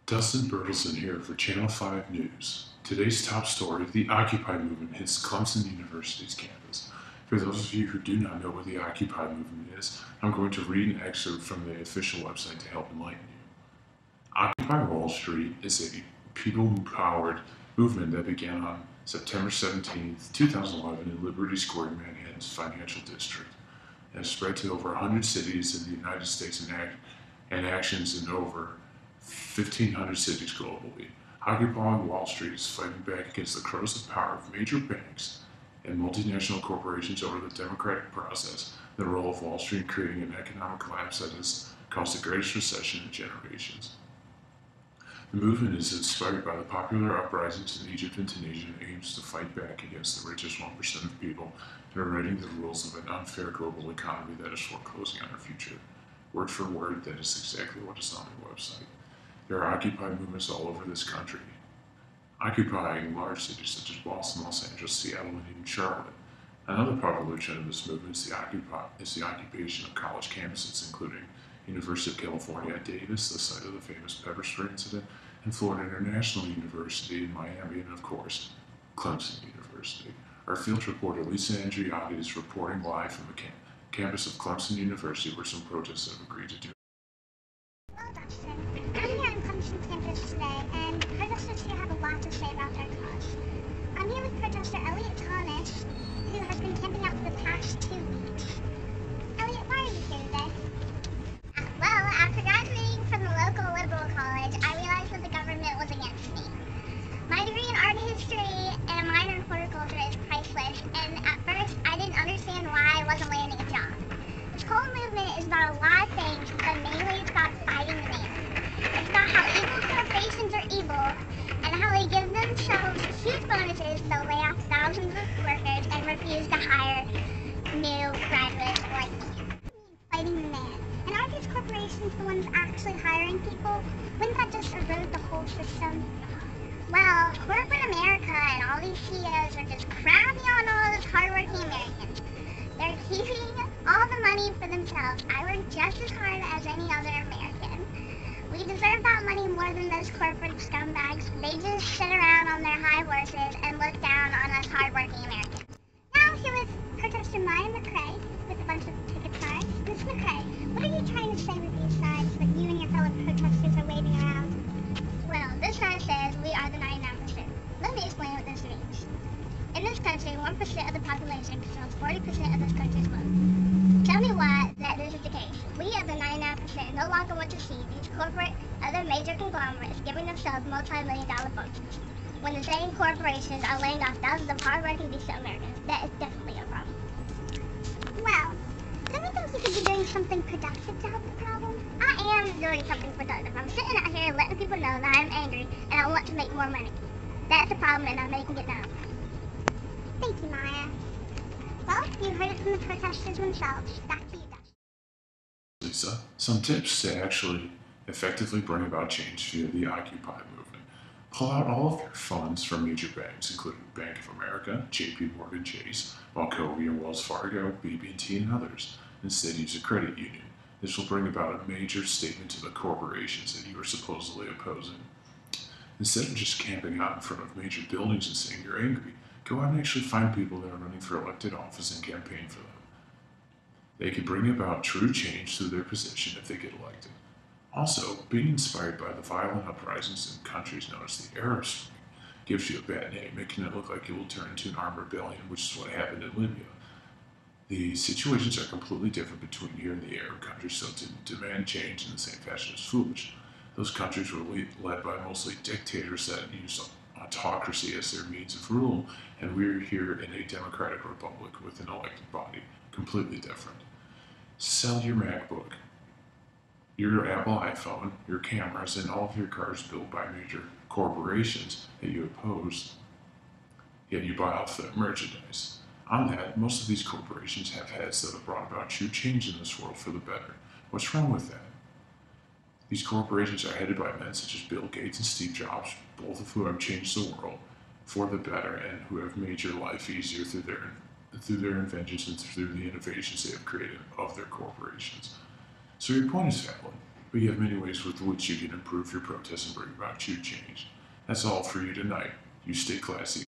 Dustin Bertelson here for Channel 5 News. Today's top story, the Occupy movement hits Clemson University's campus. For those of you who do not know what the Occupy movement is, I'm going to read an excerpt from the official website to help enlighten you. Occupy Wall Street is a people-powered movement that began on September 17, 2011 in Liberty Square, Manhattan's financial district, and has spread to over 100 cities in the United States and actions in over 1,500 cities globally. Occupying Wall Street is fighting back against the corrosive power of major banks and multinational corporations over the democratic process, the role of Wall Street in creating an economic collapse that has caused the greatest recession in generations. The movement is inspired by the popular uprisings in Egypt and Tunisia and aims to fight back against the richest 1% of people that are writing the rules of an unfair global economy that is foreclosing on our future. Word for word, that is exactly what is on the website. There are Occupy movements all over this country, occupying large cities such as Boston, Los Angeles, Seattle, and even Charlotte. Another popular trend of this movement is the occupation of college campuses, including University of California at Davis, the site of the famous pepper spray incident, and Florida International University in Miami, and of course, Clemson University. Our field reporter Lisa Andriotti is reporting live from the campus of Clemson University, where some protests have agreed to do. Hello, Dustin. I'm here on Clemson campus today, and protesters here have a lot to say about their cause. I'm here with protester Elliot Thomas, who has been camping out for the past 2 weeks. Elliot, why are you here today? Well, after graduating from the local liberal college, I realized that the government was against me. My degree in art history and a minor in horticulture is priceless, and at first I didn't understand why I wasn't landing a job. This whole movement is about a lot of things, but mainly it's about fighting the man. It's about how evil corporations are evil, and how they give themselves huge bonuses, so lay off thousands of workers and refuse to hire new graduates like me. Fighting the man. And aren't these corporations the ones actually hiring people? Wouldn't that just erode the whole system? Well, corporate America and all these CEOs are just crapping on all those hardworking Americans. They're keeping all the money for themselves. I work just as hard as any other American. We deserve that money more than those corporate scumbags. They just sit around on their high horses and look down on us hardworking Americans. Now I'm here with protester Maya McCrae with a bunch of ticket signs. Ms. McCrae, what are you trying to say with these signs that you and your fellow protesters are waving around? Well, this sign says we are the 99%. Let me explain what this means. In this country, 1% of the population controls 40% of this country's vote. Tell me why that this is the case. We of the 99% no longer want to see these corporate, other major conglomerates giving themselves multi-million-dollar bonuses, when the same corporations are laying off thousands of hard-working decent Americans. That is definitely a problem. Well, don't you think you could be doing something productive to help the problem? I am doing something productive. I'm sitting out here letting people know that I'm angry and I want to make more money. That's the problem, and I'm making it now. Thank you, Maya. Well, you heard it from the protesters themselves. Back to you, Dustin. Lisa, some tips to actually effectively bring about change via the Occupy movement. Pull out all of your funds from major banks, including Bank of America, JP Morgan Chase, Wachovia, Wells Fargo, BB&T, and others. Instead, use a credit union. This will bring about a major statement to the corporations that you are supposedly opposing. Instead of just camping out in front of major buildings and saying you're angry, go out and actually find people that are running for elected office and campaign for them. They can bring about true change through their position if they get elected. Also, being inspired by the violent uprisings in countries known as the Arab Spring gives you a bad name, making it look like it will turn into an armed rebellion, which is what happened in Libya. The situations are completely different between here and the Arab countries, so to demand change in the same fashion is foolish. Those countries were led by mostly dictators that use autocracy as their means of rule, and we're here in a democratic republic with an elected body, completely different. Sell your MacBook, your Apple iPhone, your cameras, and all of your cars built by major corporations that you oppose, yet you buy off their merchandise. On that, most of these corporations have heads that have brought about true change in this world for the better. What's wrong with that? These corporations are headed by men such as Bill Gates and Steve Jobs, both of who have changed the world for the better and who have made your life easier through their inventions and through the innovations they have created of their corporations. So your point is valid. but you have many ways with which you can improve your protest and bring about true change. That's all for you tonight. You stay classy.